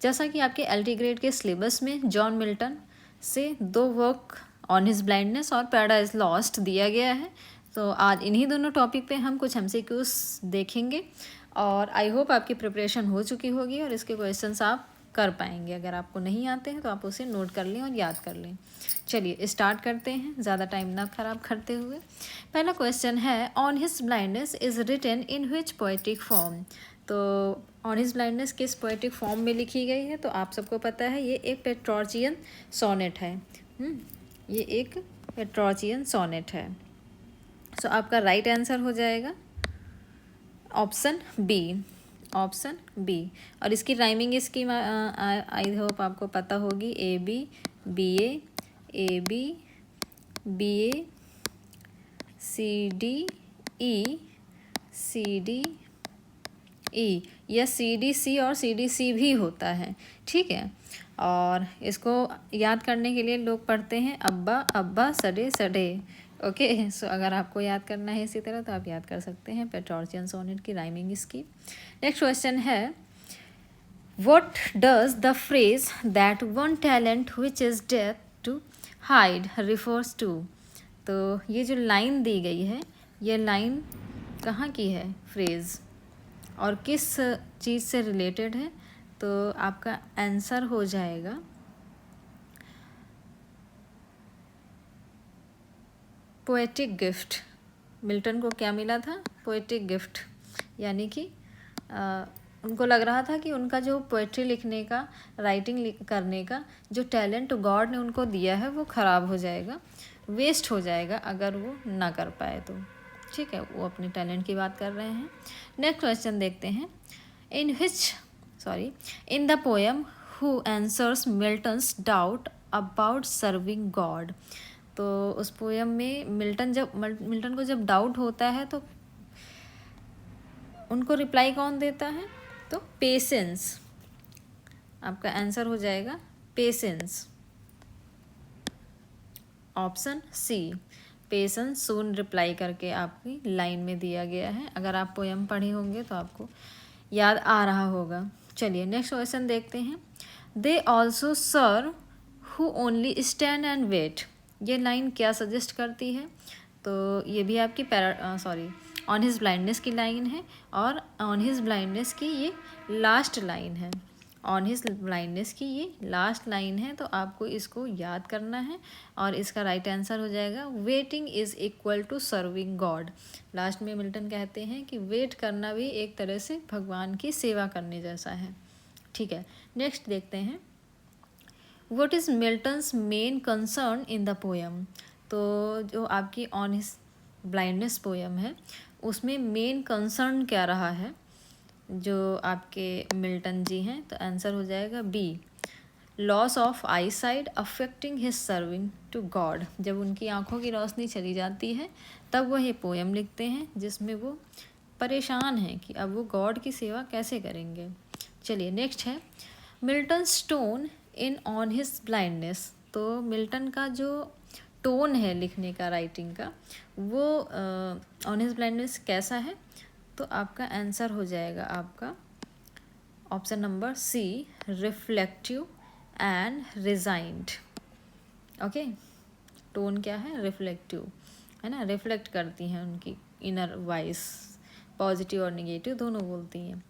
जैसा कि आपके LT ग्रेड के सिलेबस में जॉन मिल्टन से 2 वर्क ऑन हिज ब्लाइंडनेस और पैराडाइज लॉस्ट दिया गया है। तो आज इन्हीं दोनों टॉपिक पे हम कुछ MCQs देखेंगे और आई होप आपकी प्रिपरेशन हो चुकी होगी और इसके क्वेश्चंस आप कर पाएंगे। अगर आपको नहीं आते हैं तो आप उसे नोट कर लें और याद कर लें। चलिए स्टार्ट करते हैं, ज़्यादा टाइम ना ख़राब करते हुए। पहला क्वेश्चन है, on his blindness is written in which poetic form. तो ऑन हिज ब्लाइंडनेस किस पोएटिक फॉर्म में लिखी गई है? तो आप सबको पता है ये एक पेट्रोचियन सोनेट है। ये एक पेट्रोचियन सोनेट है। सो आपका राइट आंसर हो जाएगा ऑप्शन बी, ऑप्शन बी। और इसकी राइमिंग स्कीम आई होप आपको पता होगी, AB BA AB BA CD E CD E या CDC और CDC भी होता है, ठीक है। और इसको याद करने के लिए लोग पढ़ते हैं अब्बा अब्बा सडे सडे। ओके, सो अगर आपको याद करना है इसी तरह तो आप याद कर सकते हैं पेट्रोचियन सोनेट की राइमिंग इसकी। नेक्स्ट क्वेश्चन है, what does the phrase that one talent which is death to hide refers to. तो ये जो लाइन दी गई है, ये लाइन कहाँ की है फ्रेज़ और किस चीज़ से रिलेटेड है? तो आपका आंसर हो जाएगा पोएटिक गिफ्ट। मिल्टन को क्या मिला था? Poetic gift. यानी कि उनको लग रहा था कि उनका जो पोएट्री लिखने का, राइटिंग करने का जो टैलेंट गॉड ने उनको दिया है वो ख़राब हो जाएगा, वेस्ट हो जाएगा अगर वो ना कर पाए तो, ठीक है। वो अपने टैलेंट की बात कर रहे हैं। नेक्स्ट क्वेश्चन देखते हैं, in the poem who answers Milton's doubt about serving God. तो उस पोएम में मिल्टन को जब डाउट होता है तो उनको रिप्लाई कौन देता है? तो पेशेंस। आपका आंसर हो जाएगा पेशेंस, ऑप्शन सी। पेशेंस सून रिप्लाई करके आपकी लाइन में दिया गया है। अगर आप पोएम पढ़े होंगे तो आपको याद आ रहा होगा। चलिए नेक्स्ट क्वेश्चन देखते हैं, they also serve who only stand and wait. ये लाइन क्या सजेस्ट करती है? तो ये भी आपकी ऑन हिज ब्लाइंडनेस की लाइन है और ऑन हिज ब्लाइंडनेस की ये लास्ट लाइन है। ऑन हिज ब्लाइंडनेस की ये लास्ट लाइन है, तो आपको इसको याद करना है और इसका राइट आंसर हो जाएगा waiting is equal to serving God. Last में मिल्टन कहते हैं कि वेट करना भी एक तरह से भगवान की सेवा करने जैसा है, ठीक है। नेक्स्ट देखते हैं, what is Milton's main concern in the poem. तो जो आपकी ऑन हिज ब्लाइंडनेस पोएम है उसमें मेन कंसर्न क्या रहा है जो आपके मिल्टन जी हैं? तो आंसर हो जाएगा B, loss of eyesight affecting his serving to God. जब उनकी आँखों की रोशनी चली जाती है तब वह ये पोएम लिखते हैं जिसमें वो परेशान हैं कि अब वो गॉड की सेवा कैसे करेंगे। चलिए नेक्स्ट है, Milton tone in on his blindness. तो मिल्टन का जो टोन है लिखने का, राइटिंग का, वो ऑन हिज ब्लाइंडनेस कैसा है? तो आपका आंसर हो जाएगा आपका option number C, reflective and resigned. Okay, tone क्या है? रिफ्लेक्टिव है ना, रिफ्लेक्ट करती हैं उनकी इनर वॉइस, पॉजिटिव और निगेटिव दोनों बोलती हैं।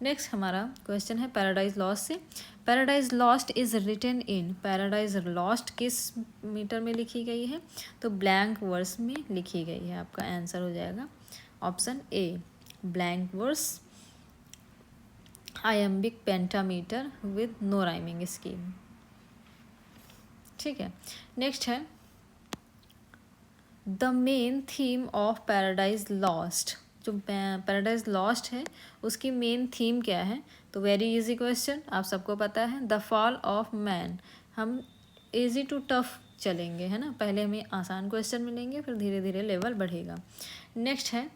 नेक्स्ट हमारा क्वेश्चन है पैराडाइज लॉस्ट से, Paradise Lost is written in. Paradise Lost किस मीटर में लिखी गई है? तो ब्लैंक वर्स में लिखी गई है। आपका आंसर हो जाएगा option A, blank verse, iambic pentameter with no rhyming scheme, ठीक है। नेक्स्ट है, the main theme of Paradise Lost. जो पैराडाइज लॉस्ट है उसकी मेन थीम क्या है? तो वेरी इजी क्वेश्चन, आप सबको पता है, द फॉल ऑफ मैन। हम इजी टू टफ चलेंगे, है ना, पहले हमें आसान क्वेश्चन मिलेंगे फिर धीरे धीरे लेवल बढ़ेगा। नेक्स्ट है,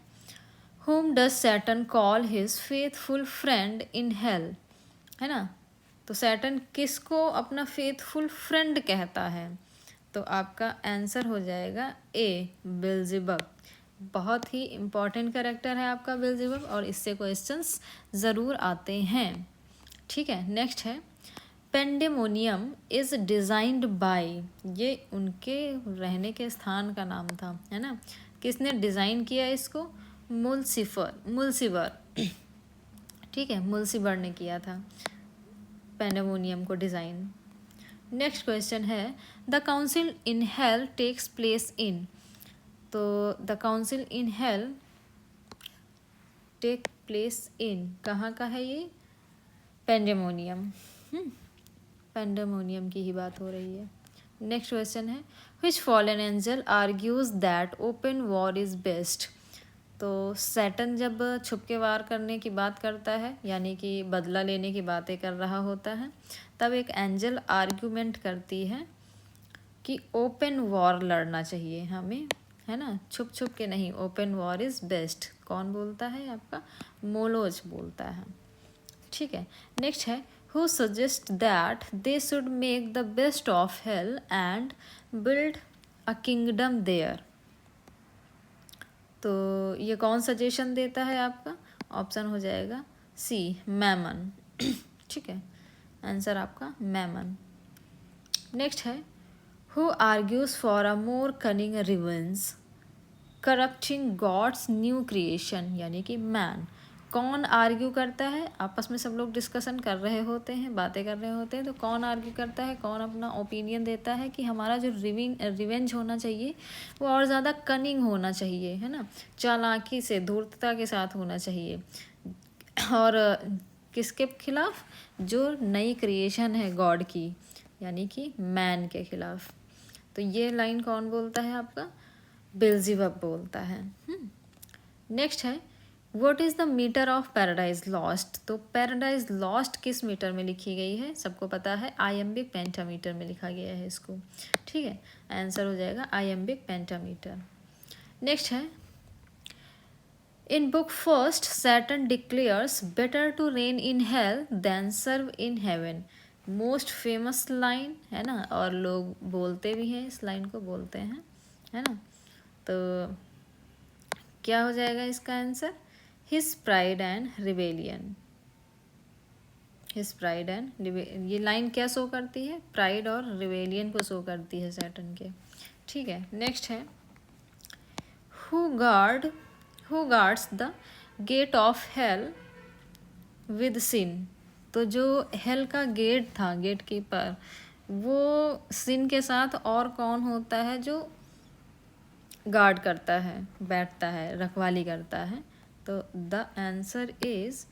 whom does Saturn call his faithful friend in hell, है ना। तो सैटर्न किसको अपना फेथफुल फ्रेंड कहता है? तो आपका आंसर हो जाएगा ए, बेल्जेबब। बहुत ही इम्पॉर्टेंट कैरेक्टर है आपका बेल्जेबब और इससे क्वेश्चंस ज़रूर आते हैं, ठीक है। नेक्स्ट है, पेंडेमोनियम इज डिजाइंड बाय, ये उनके रहने के स्थान का नाम था, है ना। किसने डिज़ाइन किया इसको? मुल्सिबर ठीक है, मुल्सिबर ने किया था पेंडेमोनियम को डिज़ाइन। नेक्स्ट क्वेश्चन है the council in hell takes place in, तो the council in hell take place in कहाँ का है ये? पेंडेमोनियम, पेंडेमोनियम की ही बात हो रही है। नेक्स्ट क्वेश्चन है which fallen angel argues that open war is best, तो सैटन जब छुप के वार करने की बात करता है, यानी कि बदला लेने की बातें कर रहा होता है, तब एक एंजल आर्ग्यूमेंट करती है कि ओपन वॉर लड़ना चाहिए हमें, है ना, छुप छुप के नहीं, ओपन वॉर इज़ बेस्ट। कौन बोलता है? आपका मोलोज बोलता है, ठीक है। नेक्स्ट है who suggest that they should make the best of hell and build a kingdom there, तो ये कौन सजेशन देता है? आपका ऑप्शन हो जाएगा सी, मैमन ठीक है, आंसर आपका मैमन। नेक्स्ट है who argues for a more cunning revenge corrupting God's new creation, यानी कि मैन। कौन आर्ग्यू करता है? आपस में सब लोग डिस्कशन कर रहे होते हैं, बातें कर रहे होते हैं, तो कौन आर्ग्यू करता है, कौन अपना ओपिनियन देता है कि हमारा जो रिवेंज होना चाहिए वो और ज़्यादा कनिंग होना चाहिए, है ना, चालाकी से, धूर्तता के साथ होना चाहिए, और किसके खिलाफ? जो नई क्रिएशन है गॉड की, यानी कि मैन के खिलाफ। तो ये लाइन कौन बोलता है? आपका बेल्ज़ेबब बोलता है। नेक्स्ट है what is the metre of Paradise Lost, तो पैराडाइज लॉस्ट किस मीटर में लिखी गई है? सबको पता है आयम्बिक पेंटामीटर में लिखा गया है इसको, ठीक है, आंसर हो जाएगा आयम्बिक पेंटामीटर। नेक्स्ट है in book first Satan declares better to reign in hell than serve in heaven, most famous line है ना, और लोग बोलते भी हैं, इस लाइन को बोलते हैं, है ना, तो क्या हो जाएगा इसका answer? His pride and rebellion, his pride and ये लाइन क्या शो करती है? प्राइड और रिबेलियन को शो करती है सैटर्न के, ठीक है। नेक्स्ट है who guards the gate of hell with sin, तो जो हेल का गेट था, गेट कीपर, वो सिन के साथ और कौन होता है जो गार्ड करता है, बैठता है, रखवाली करता है? तो the answer is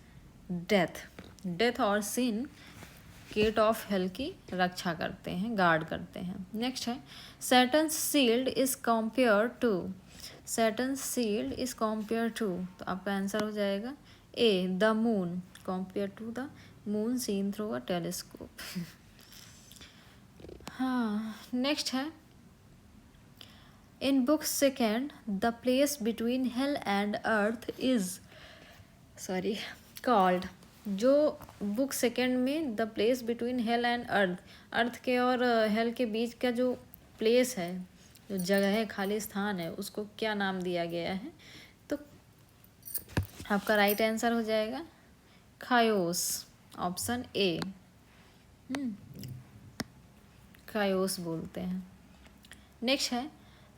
death, death और सिन गेट ऑफ हेल की रक्षा करते हैं, गार्ड करते हैं। नेक्स्ट है Satan's shield is compare to, Satan's shield is compare to, तो आपका आंसर हो जाएगा A, the moon, compare to the moon seen through a telescope हाँ। नेक्स्ट है in book second the place between hell and earth is called, जो book second में the place between hell and earth, earth के और hello के बीच का जो place है, जो जगह है, खाली स्थान है, उसको क्या नाम दिया गया है? तो आपका राइट आंसर हो जाएगा खायोस, ऑप्शन ए, खायोस बोलते हैं। नेक्स्ट है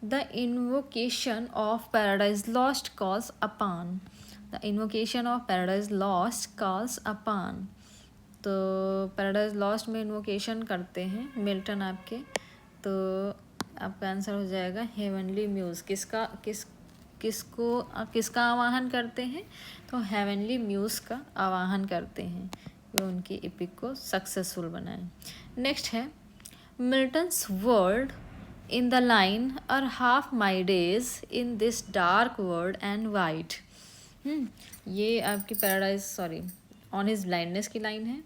the invocation of Paradise Lost calls upon, the invocation of Paradise Lost calls upon, तो पैराडाइज लॉस्ट में इन्वोकेशन करते हैं मिल्टन आपके, तो आपका आंसर हो जाएगा हेवनली म्यूज़। किसका आवाहन करते हैं? तो हेवनली म्यूज़ का आवाहन करते हैं, वो उनकी एपिक को सक्सेसफुल बनाए। नेक्स्ट है Milton's world in the line are half my days in this dark world and white, ये आपकी पैराडाइज ऑन हिज ब्लाइंडनेस की लाइन है,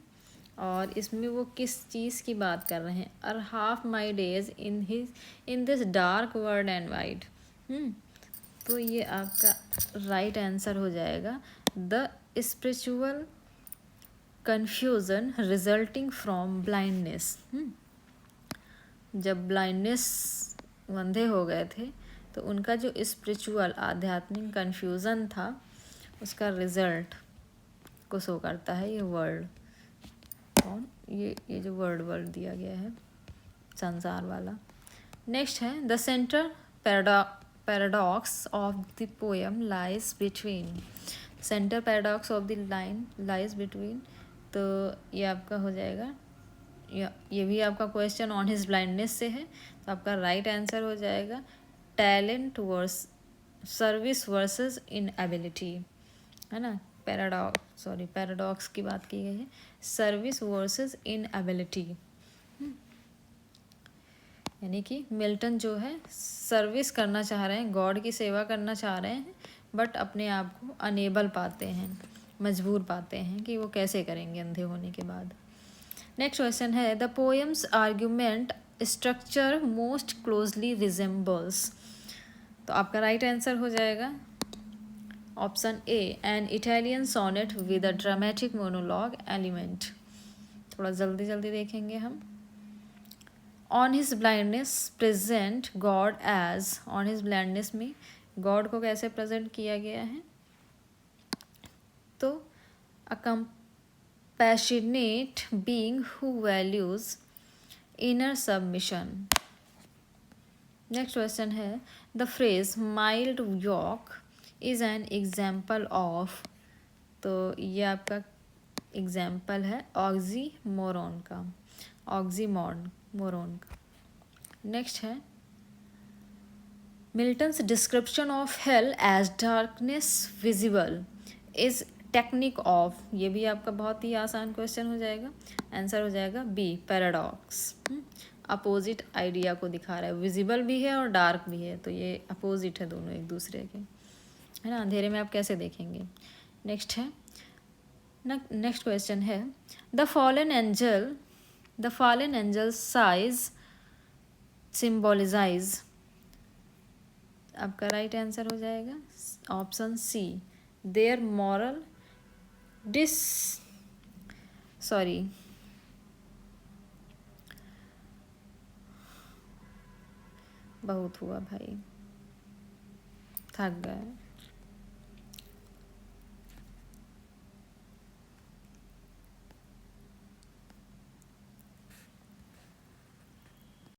और इसमें वो किस चीज़ की बात कर रहे हैं? Ere half my days in this dark world and wide, तो ये आपका राइट आंसर हो जाएगा the spiritual confusion resulting from blindness, जब ब्लाइंडनेस अंधे हो गए थे तो उनका जो स्पिरिचुअल आध्यात्मिक कन्फ्यूज़न था, उसका रिजल्ट को शो करता है ये वर्ड। कौन, ये जो वर्ड दिया गया है संसार वाला। नेक्स्ट है the centre paradox of the poem lies between, centre paradox of the line lies between, तो ये आपका हो जाएगा, ये भी आपका क्वेश्चन ऑन हिज ब्लाइंडनेस से है, तो आपका राइट आंसर हो जाएगा talent versus service versus inability, है ना। पैराडॉक्स की बात की गई है, सर्विस वर्सेस इनएबिलिटी, यानी कि मिल्टन जो है सर्विस करना चाह रहे हैं, गॉड की सेवा करना चाह रहे हैं, बट अपने आप को अनेबल पाते हैं, मजबूर पाते हैं कि वो कैसे करेंगे अंधे होने के बाद। नेक्स्ट क्वेश्चन है the poem's argument structure most closely resembles, तो आपका राइट आंसर हो जाएगा option A an Italian sonnet with a dramatic monologue element. थोड़ा जल्दी जल्दी देखेंगे हम। On his blindness present God as, on his blindness में गॉड को कैसे प्रेजेंट किया गया है, तो a compassionate being who values inner submission। Next question है the phrase mild yoke is an example of, तो ये आपका एग्जाम्पल है ऑक्सीमोरोन का, ऑक्सीमोरोन का। नेक्स्ट है Milton's description of hell as darkness visible is technique of, ये भी आपका बहुत ही आसान क्वेश्चन हो जाएगा, आंसर हो जाएगा बी पैराडॉक्स। अपोजिट आइडिया को दिखा रहा है, विजिबल भी है और डार्क भी है, तो ये अपोजिट है दोनों एक दूसरे के, है ना। अंधेरे में आप कैसे देखेंगे। नेक्स्ट है नेक्स्ट क्वेश्चन है द फॉलन एंजल साइज सिम्बोलिजाइज, आपका राइट आंसर हो जाएगा ऑप्शन सी देयर मॉरल बहुत हुआ भाई, थक गए।